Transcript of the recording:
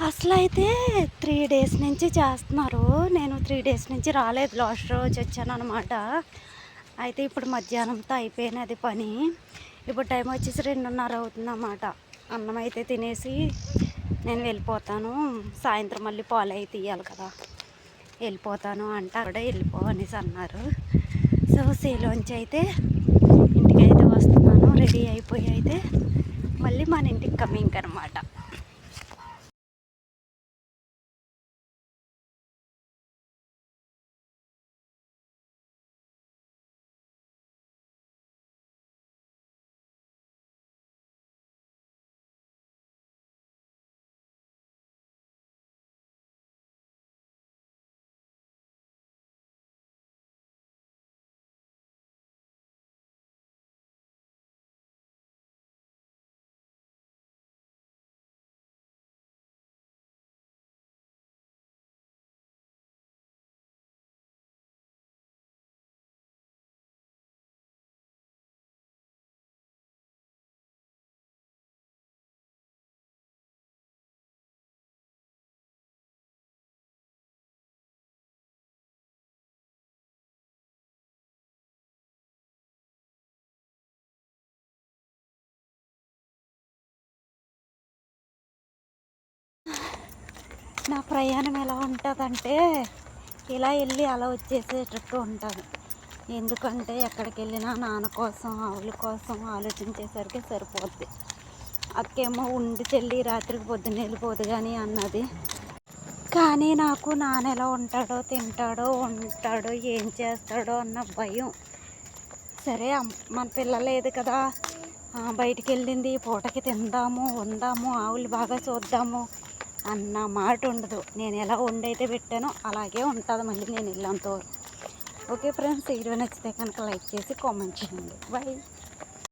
అసలు అయితే 3 డేస్ నుంచి చేస్తున్నారు. నేను 3 డేస్ నుంచి రాలేదు. లాస్ట్ రోజు వచ్చాను అనమాట. అయితే ఇప్పుడు మధ్యాహ్నంతో అయిపోయినది పని. ఇప్పుడు టైం వచ్చేసి 2:30 అవుతుందన్నమాట. అన్నం అయితే తినేసి నేను వెళ్ళిపోతాను. సాయంత్రం మళ్ళీ పాలు అయితే తీయాలి కదా, వెళ్ళిపోతాను అంటే అక్కడ వెళ్ళిపో అనేసి అన్నారు. సో సేలోంచి అయితే ఇంటికి అయితే వస్తున్నాను. రెడీ అయిపోయి అయితే మళ్ళీ మన ఇంటికి కమింగ్ అనమాట. నా ప్రయాణం ఎలా ఉంటుందంటే ఇలా వెళ్ళి అలా వచ్చేసేటట్టు ఉంటుంది. ఎందుకంటే ఎక్కడికి వెళ్ళినా నాన్న కోసం ఆవుల కోసం ఆలోచించేసరికి సరిపోద్ది. అక్కేమో ఉండి చెల్లి రాత్రికి పొద్దున్న వెళ్ళిపోదు కానీ అన్నది. కానీ నాకు నాన్న ఎలా ఉంటాడో, తింటాడో, ఉంటాడో, ఏం చేస్తాడో అన్న భయం. సరే మన పిల్ల లేదు కదా, బయటికి వెళ్ళింది, పూటకి తిందాము, ఉందాము, ఆవులు బాగా చూద్దాము అన్న మాట ఉండదు. నేను ఎలా వండైతే పెట్టానో అలాగే ఉంటుంది మళ్ళీ నేను వెళ్ళేంతవరకు. ఓకే ఫ్రెండ్స్, వీడియో నచ్చితే కనుక లైక్ చేసి కామెంట్ చేయండి. బాయ్.